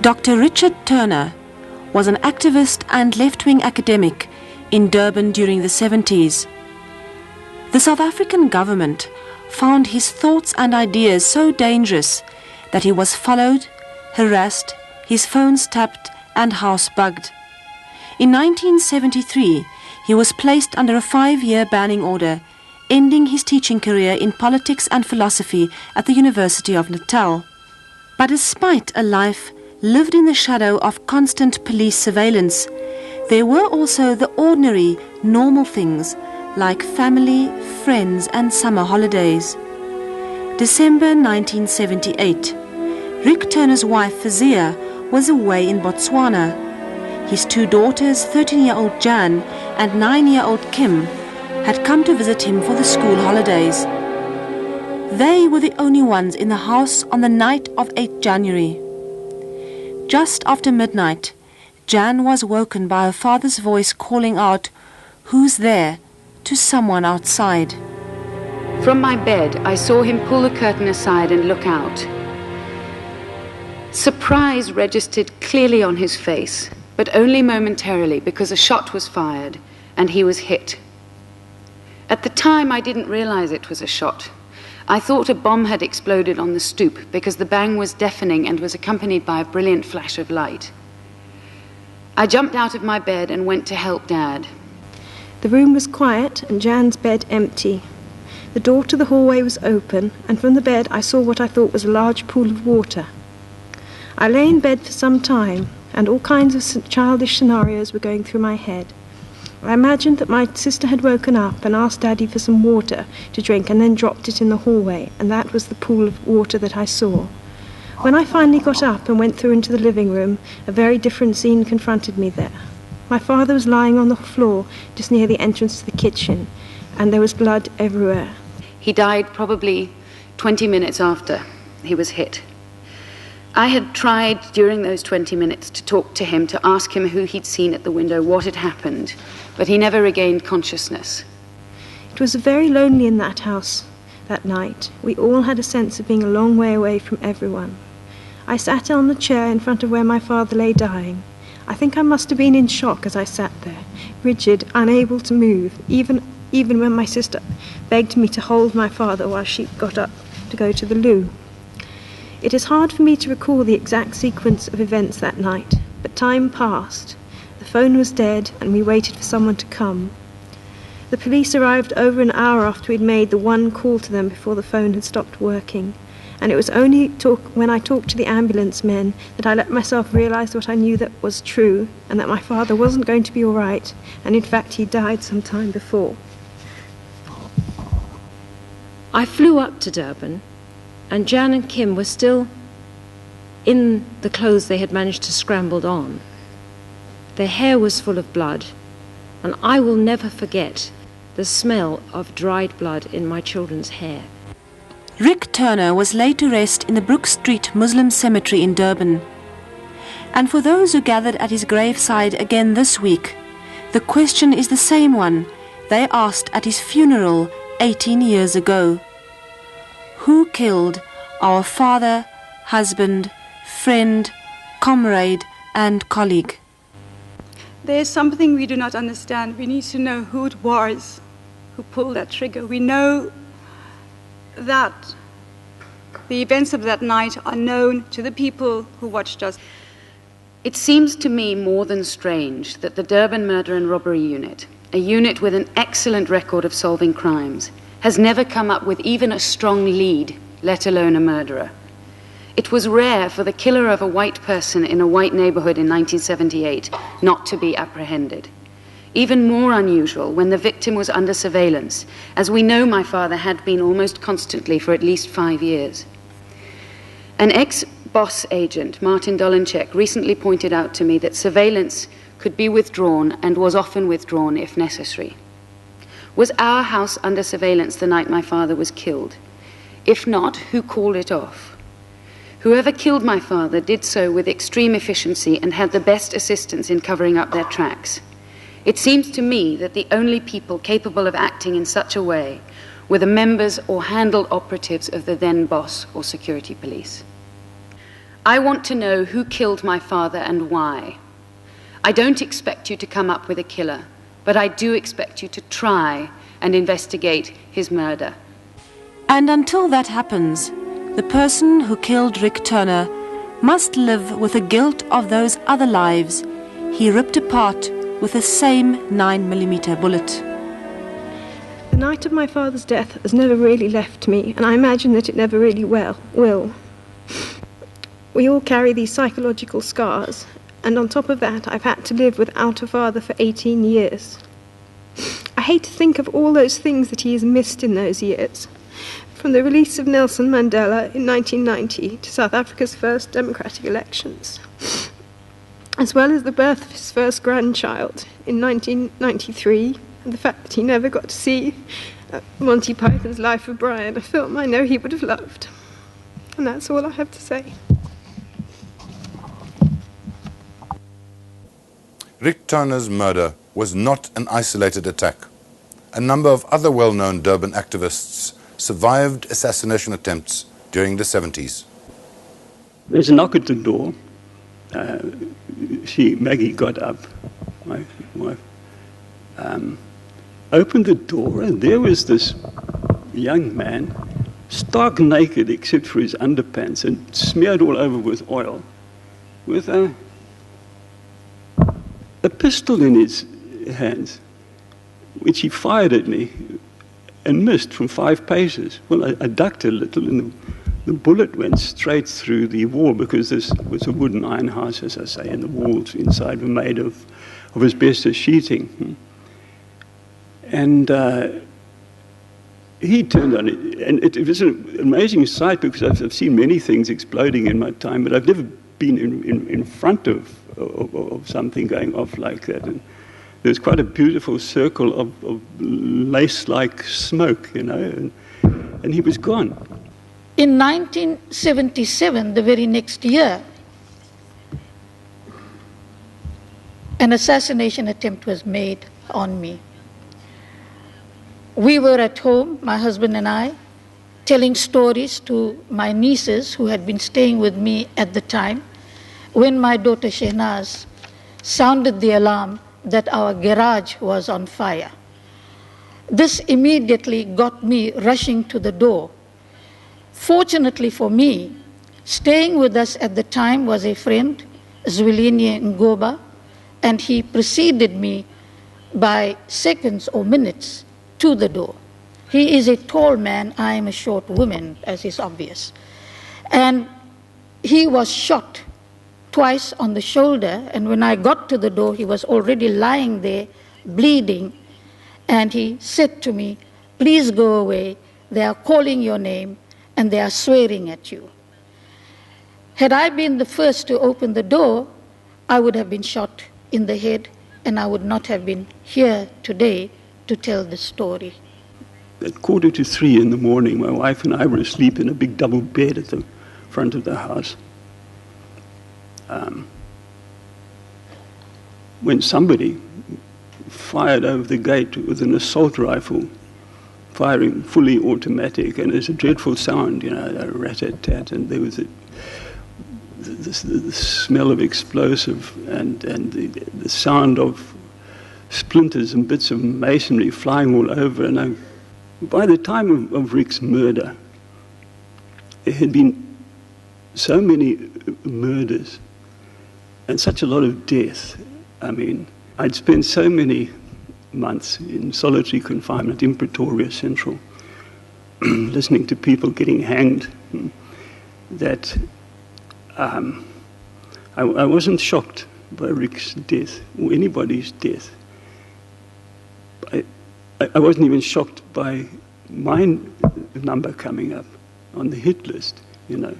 Dr. Richard Turner was an activist and left-wing academic in Durban during the 70s. The South African government found his thoughts and ideas so dangerous that he was followed, harassed, his phones tapped and house bugged. In 1973, he was placed under a 5-year banning order, ending his teaching career in politics and philosophy at the University of Natal. But despite a life lived in the shadow of constant police surveillance, there were also the ordinary, normal things like family, friends and summer holidays. December 1978. Rick Turner's wife Fazia was away in Botswana. His 2 daughters, 13-year-old Jan and 9-year-old Kim, had come to visit him for the school holidays. They were the only ones in the house on the night of 8 January. Just after midnight, Jan was woken by her father's voice calling out, "Who's there?" to someone outside. From my bed, I saw him pull the curtain aside and look out. Surprise registered clearly on his face, but only momentarily because a shot was fired and he was hit. At the time, I didn't realize it was a shot. I thought a bomb had exploded on the stoop because the bang was deafening and was accompanied by a brilliant flash of light. I jumped out of my bed and went to help Dad. The room was quiet and Jan's bed empty. The door to the hallway was open, and from the bed I saw what I thought was a large pool of water. I lay in bed for some time, and all kinds of childish scenarios were going through my head. I imagined that my sister had woken up and asked Daddy for some water to drink and then dropped it in the hallway, and that was the pool of water that I saw. When I finally got up and went through into the living room, a very different scene confronted me there. My father was lying on the floor just near the entrance to the kitchen, and there was blood everywhere. He died probably 20 minutes after he was hit. I had tried during those 20 minutes to talk to him, to ask him who he'd seen at the window, what had happened, but he never regained consciousness. It was very lonely in that house that night. We all had a sense of being a long way away from everyone. I sat on the chair in front of where my father lay dying. I think I must have been in shock as I sat there, rigid, unable to move, even when my sister begged me to hold my father while she got up to go to the loo. It is hard for me to recall the exact sequence of events that night, but time passed. The phone was dead and we waited for someone to come. The police arrived over an hour after we'd made the one call to them before the phone had stopped working, and it was only when I talked to the ambulance men that I let myself realize what I knew that was true, and that my father wasn't going to be all right, and in fact he died some time before. I flew up to Durban, and Jan and Kim were still in the clothes they had managed to scramble on. Their hair was full of blood, and I will never forget the smell of dried blood in my children's hair. Rick Turner was laid to rest in the Brook Street Muslim Cemetery in Durban. And for those who gathered at his graveside again this week, the question is the same one they asked at his funeral 18 years ago. Who killed our father, husband, friend, comrade and colleague? There is something we do not understand. We need to know who it was who pulled that trigger. We know that the events of that night are known to the people who watched us. It seems to me more than strange that the Durban Murder and Robbery Unit, a unit with an excellent record of solving crimes, has never come up with even a strong lead, let alone a murderer. It was rare for the killer of a white person in a white neighborhood in 1978 not to be apprehended. Even more unusual when the victim was under surveillance, as we know my father had been almost constantly for at least 5 years. An ex-boss agent, Martin Dolenchek, recently pointed out to me that surveillance could be withdrawn and was often withdrawn if necessary. Was our house under surveillance the night my father was killed? If not, who called it off? Whoever killed my father did so with extreme efficiency and had the best assistance in covering up their tracks. It seems to me that the only people capable of acting in such a way were the members or handled operatives of the then boss or security police. I want to know who killed my father and why. I don't expect you to come up with a killer, but I do expect you to try and investigate his murder. And until that happens, the person who killed Rick Turner must live with the guilt of those other lives he ripped apart with the same 9mm bullet. The night of my father's death has never really left me, and I imagine that it never really will. We all carry these psychological scars, and on top of that, I've had to live without a father for 18 years. I hate to think of all those things that he has missed in those years. From the release of Nelson Mandela in 1990 to South Africa's first democratic elections, as well as the birth of his first grandchild in 1993, and the fact that he never got to see Monty Python's Life of Brian, a film I know he would have loved. And that's all I have to say. Rick Turner's murder was not an isolated attack. A number of other well-known Durban activists survived assassination attempts during the 70s. There's a knock at the door. Maggie got up, my wife, opened the door, and there was this young man, stark naked except for his underpants and smeared all over with oil, with a pistol in his hands, which he fired at me and missed from 5 paces. Well, I ducked a little, and the bullet went straight through the wall, because this was a wooden iron house, as I say, and the walls inside were made of asbestos sheeting. And he turned on it, and it was an amazing sight, because I've seen many things exploding in my time, but I've never been in front of something going off like that. And there's quite a beautiful circle of lace-like smoke, you know, and he was gone. In 1977, the very next year, an assassination attempt was made on me. We were at home, my husband and I, telling stories to my nieces who had been staying with me at the time, when my daughter Shehnaz sounded the alarm that our garage was on fire. This immediately got me rushing to the door. Fortunately for me, staying with us at the time was a friend, Zwilini Ngoba, and he preceded me by seconds or minutes to the door. He is a tall man, I am a short woman, as is obvious. And he was shot twice on the shoulder, and when I got to the door, he was already lying there, bleeding, and he said to me, "Please go away, they are calling your name, and they are swearing at you." Had I been the first to open the door, I would have been shot in the head, and I would not have been here today to tell the story. At 2:45 in the morning, my wife and I were asleep in a big double bed at the front of the house. When somebody fired over the gate with an assault rifle, firing fully automatic, and there's a dreadful sound, you know, a rat-tat-tat, and there was the smell of explosive and the sound of splinters and bits of masonry flying all over. And by the time of Rick's murder, there had been so many murders and such a lot of death. I mean, I'd spent so many months in solitary confinement in Pretoria Central, listening to people getting hanged, that I wasn't shocked by Rick's death or anybody's death. I wasn't even shocked by my number coming up on the hit list, you know.